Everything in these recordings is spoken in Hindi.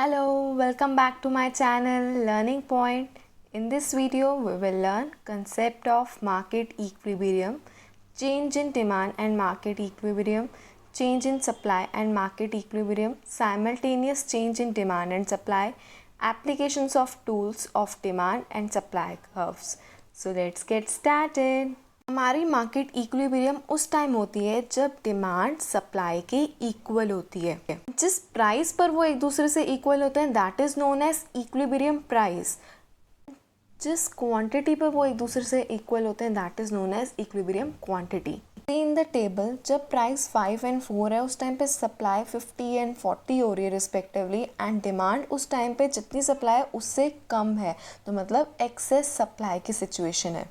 Hello, welcome back to my channel Learning Point. In this video, we will learn concept of market equilibrium, change in demand and market equilibrium, change in supply and market equilibrium, simultaneous change in demand and supply, applications of tools of demand and supply curves. So let's get started. हमारी मार्केट इक्विलिब्रियम उस टाइम होती है जब डिमांड सप्लाई के इक्वल होती है। जिस प्राइस पर वो एक दूसरे से इक्वल होते हैं that is known as equilibrium price. जिस क्वांटिटी पर वो एक दूसरे से इक्वल होते हैं that is known as equilibrium quantity. In the table जब प्राइस 5 और 4 है उस टाइम पे सप्लाई 50 और 40 हो रही है रिस्पेक्टिवली एंड डिमांड उस टाइम पे जितनी सप्लाई है उससे कम है, तो मतलब एक्सेस सप्लाई की सिचुएशन है।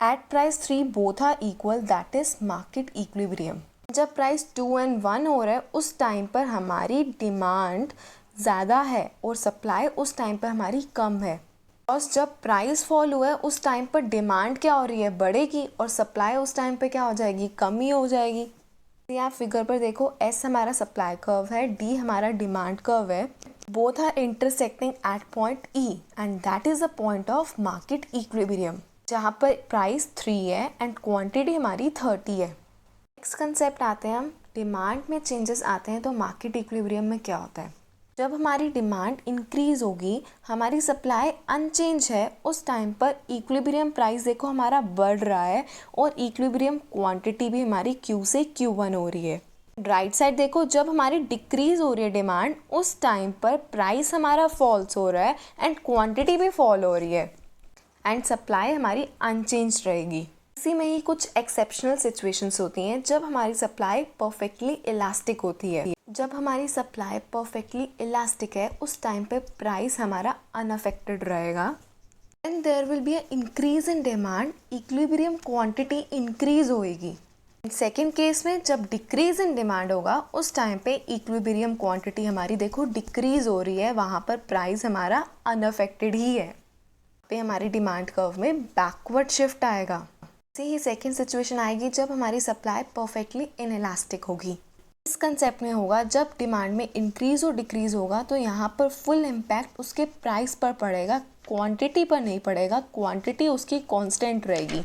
At price 3 both are equal that is market equilibrium। जब प्राइस 2 और 1 हो रहा है उस टाइम पर हमारी डिमांड ज़्यादा है और सप्लाई उस टाइम पर हमारी कम है। और जब प्राइस फॉल हुआ है उस टाइम पर डिमांड क्या हो रही है, बढ़ेगी, और सप्लाई उस टाइम पे क्या हो जाएगी, कमी हो जाएगी। यहाँ फिगर पर देखो S हमारा सप्लाई कर्व है, D हमारा डिमांड कर्व है। Both are intersecting at point E and that is the point of market equilibrium जहाँ पर प्राइस 3 है एंड क्वांटिटी हमारी 30 है। नेक्स्ट कंसेप्ट आते हैं हम, डिमांड में चेंजेस आते हैं तो मार्केट इक्विलिब्रियम में क्या होता है। जब हमारी डिमांड इंक्रीज होगी, हमारी सप्लाई अनचेंज है, उस टाइम पर इक्विलिब्रियम प्राइस देखो हमारा बढ़ रहा है और इक्विलिब्रियम क्वांटिटी भी हमारी Q से Q1 हो रही है। राइट साइड देखो जब हमारी डिक्रीज हो रही है डिमांड उस टाइम पर प्राइस हमारा फॉल्स हो रहा है एंड क्वांटिटी भी फॉल हो रही है एंड सप्लाई हमारी अनचेंज रहेगी। इसी में ही कुछ एक्सेप्शनल सिचुएशंस होती हैं जब हमारी सप्लाई परफेक्टली इलास्टिक होती है। जब हमारी सप्लाई परफेक्टली इलास्टिक है उस टाइम पे प्राइस हमारा अनअफेक्टेड रहेगा and there will be a increase in demand, equilibrium quantity increase होएगी। सेकेंड केस में जब डिक्रीज इन डिमांड होगा उस टाइम पे इक्विलिब्रियम क्वांटिटी हमारी देखो डिक्रीज हो रही है, वहाँ पर प्राइस हमारा अनअफेक्टेड ही है। पे हमारी डिमांड कर्व में बैकवर्ड शिफ्ट आएगा। ऐसे ही सेकेंड सिचुएशन आएगी जब हमारी सप्लाई परफेक्टली इनइलास्टिक होगी। इस कंसेप्ट में होगा जब डिमांड में इंक्रीज और डिक्रीज होगा तो यहाँ पर फुल इम्पैक्ट उसके प्राइस पर पड़ेगा, क्वांटिटी पर नहीं पड़ेगा, क्वांटिटी उसकी कांस्टेंट रहेगी।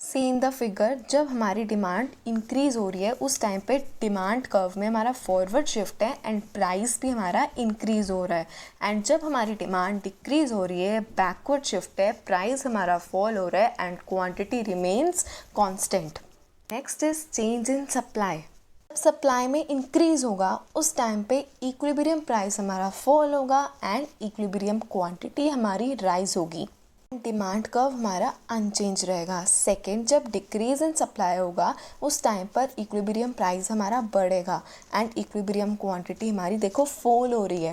सी इन द फिगर जब हमारी डिमांड इंक्रीज हो रही है उस टाइम पे डिमांड कर्व में हमारा फॉरवर्ड शिफ्ट है एंड प्राइस भी हमारा इंक्रीज हो रहा है एंड जब हमारी डिमांड डिक्रीज हो रही है बैकवर्ड शिफ्ट है, प्राइस हमारा फॉल हो रहा है and quantity remains constant. Next is change in supply. जब सप्लाई में इंक्रीज होगा उस टाइम पे इक्विलिब्रियम प्राइस हमारा फॉल होगा एंड इक्विलिब्रियम क्वांटिटी हमारी राइज होगी। डिमांड कर्व हमारा अनचेंज रहेगा। सेकेंड जब डिक्रीज इन सप्लाई होगा उस टाइम पर इक्विलिब्रियम प्राइस हमारा बढ़ेगा एंड इक्विलिब्रियम क्वांटिटी हमारी देखो फॉल हो रही है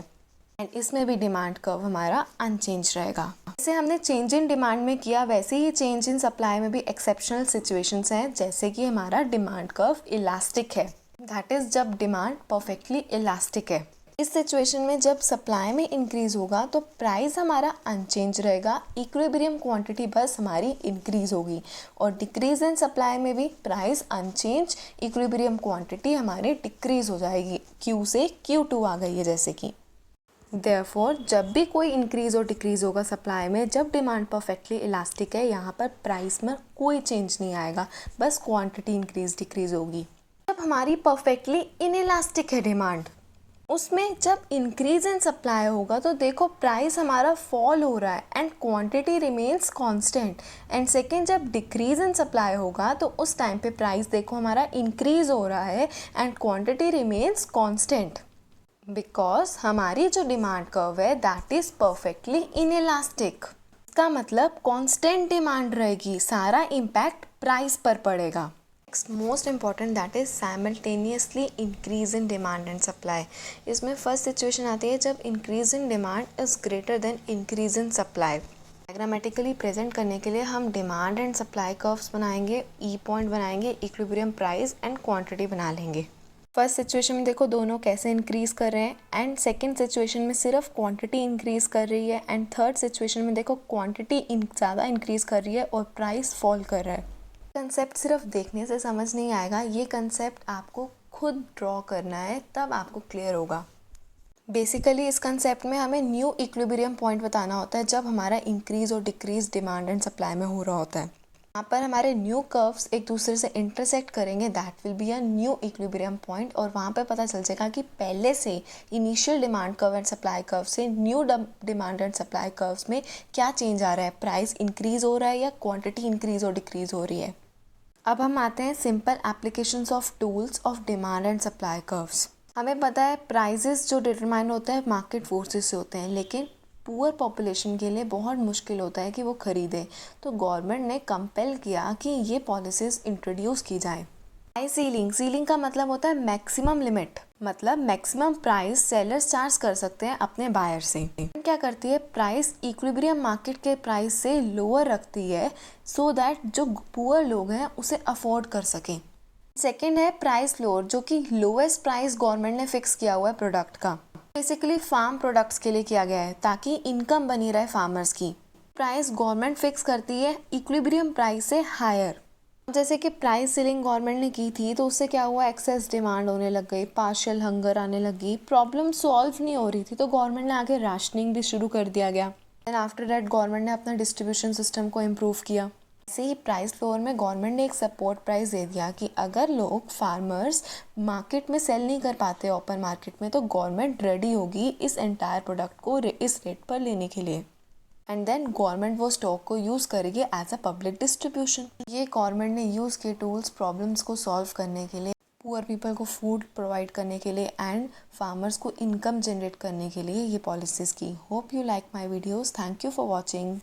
एंड इसमें भी डिमांड कर्व हमारा अनचेंज रहेगा। जैसे हमने चेंज इन डिमांड में किया वैसे ही चेंज इन सप्लाई में भी एक्सेप्शनल सिचुएशंस हैं, जैसे कि हमारा डिमांड कर्व इलास्टिक है, दैट इज जब डिमांड परफेक्टली इलास्टिक है। इस सिचुएशन में जब सप्लाई में इंक्रीज होगा तो प्राइस हमारा अनचेंज रहेगा, इक्विलिब्रियम क्वांटिटी बस हमारी इंक्रीज होगी, और डिक्रीज इन सप्लाई में भी प्राइस अनचेंज, इक्विलिब्रियम क्वांटिटी हमारी डिक्रीज हो जाएगी, Q से Q2 आ गई है जैसे कि। देयरफॉर जब भी कोई इंक्रीज और डिक्रीज होगा सप्लाई में, जब डिमांड परफेक्टली इलास्टिक है यहाँ पर प्राइस में कोई चेंज नहीं आएगा, बस क्वांटिटी इंक्रीज डिक्रीज होगी। जब हमारी परफेक्टली इनइलास्टिक है डिमांड, उसमें जब इंक्रीज इन सप्लाई होगा तो देखो प्राइस हमारा फॉल हो रहा है and quantity remains constant. And second जब डिक्रीज इन सप्लाई होगा तो उस टाइम पे प्राइस देखो हमारा इंक्रीज हो रहा है and quantity remains constant, because हमारी जो डिमांड कर्व है दैट इज परफेक्टली इनइलास्टिक। इसका मतलब कांस्टेंट डिमांड रहेगी, सारा इम्पैक्ट प्राइस पर पड़ेगा। Next most important that is simultaneously increase in demand and supply. इसमें फर्स्ट सिचुएशन आती है जब increase in demand is greater than increase in supply. Diagrammatically present करने के लिए हम डिमांड एंड सप्लाई कर्व्स बनाएंगे, ई पॉइंट बनाएंगे, इक्विलिब्रियम प्राइस एंड क्वांटिटी बना लेंगे। फर्स्ट सिचुएशन में देखो दोनों कैसे इंक्रीज कर रहे हैं एंड सेकेंड सिचुएशन में सिर्फ क्वांटिटी इंक्रीज कर रही है एंड थर्ड सिचुएशन में देखो क्वांटिटी ज़्यादा इंक्रीज कर रही है और प्राइस फॉल कर रहा है। कंसेप्ट सिर्फ देखने से समझ नहीं आएगा, ये कंसेप्ट आपको खुद ड्रॉ करना है तब आपको क्लियर होगा। बेसिकली इस कंसेप्ट में हमें न्यू इक्विलिब्रियम पॉइंट बताना होता है जब हमारा इंक्रीज और डिक्रीज डिमांड एंड सप्लाई में हो रहा होता है। यहाँ पर हमारे न्यू कर्व्स एक दूसरे से इंटरसेक्ट करेंगे, that will be a new equilibrium point. और वहाँ पे पता चल जाएगा कि पहले से initial demand curve and supply curve से new demand and supply curves में क्या चेंज आ रहा है, प्राइस इंक्रीज हो रहा है या क्वांटिटी इंक्रीज और डिक्रीज हो रही है। अब हम आते हैं simple applications of tools of demand and supply curves. हमें पता है प्राइजेस जो डिटरमाइन होते हैं मार्केट फोर्सेस से होते हैं, लेकिन पुअर पॉपुलेशन के लिए बहुत मुश्किल होता है कि वो ख़रीदे। तो गवर्नमेंट ने कंपेल किया कि ये पॉलिसीज़ इंट्रोड्यूस की जाए। प्राइस सीलिंग, सीलिंग का मतलब होता है मैक्सिमम लिमिट, मतलब मैक्सिमम प्राइस सेलर्स चार्ज कर सकते हैं अपने बायर से। क्या करती है, प्राइस इक्विलिब्रियम मार्केट के प्राइस से लोअर रखती है सो दैट जो पुअर लोग हैं उसे अफोर्ड कर सकें। सेकेंड है प्राइस फ्लोर, जो कि लोएस्ट प्राइस गवर्नमेंट ने फिक्स किया हुआ है प्रोडक्ट का। बेसिकली फार्म प्रोडक्ट्स के लिए किया गया है ताकि इनकम बनी रहे फार्मर्स की। प्राइस गवर्नमेंट फिक्स करती है इक्विलिब्रियम प्राइस से हायर। जैसे कि प्राइस सीलिंग गवर्नमेंट ने की थी तो उससे क्या हुआ, एक्सेस डिमांड होने लग गई, पार्शियल हंगर आने लगी, प्रॉब्लम सॉल्व नहीं हो रही थी तो गवर्नमेंट ने आगे राशनिंग भी शुरू कर दिया गया। एंड आफ्टर दैट गवर्नमेंट ने अपना डिस्ट्रीब्यूशन सिस्टम को इम्प्रूव किया। ऐसे ही प्राइस फ्लोर में गवर्नमेंट ने एक सपोर्ट प्राइस दे दिया कि अगर लोग फार्मर्स मार्केट में सेल नहीं कर पाते ओपन मार्केट में तो गवर्नमेंट रेडी होगी इस एंटायर प्रोडक्ट को इस रेट पर लेने के लिए। एंड देन गवर्नमेंट वो स्टॉक को यूज़ करेगी एज अ पब्लिक डिस्ट्रीब्यूशन। ये गवर्नमेंट ने यूज़ किए टूल्स प्रॉब्लम्स को सॉल्व करने के लिए, पुअर पीपल को फूड प्रोवाइड करने के लिए एंड फार्मर्स को इनकम जनरेट करने के लिए ये पॉलिसीज़ की। Hope you like my videos. Thank you for watching.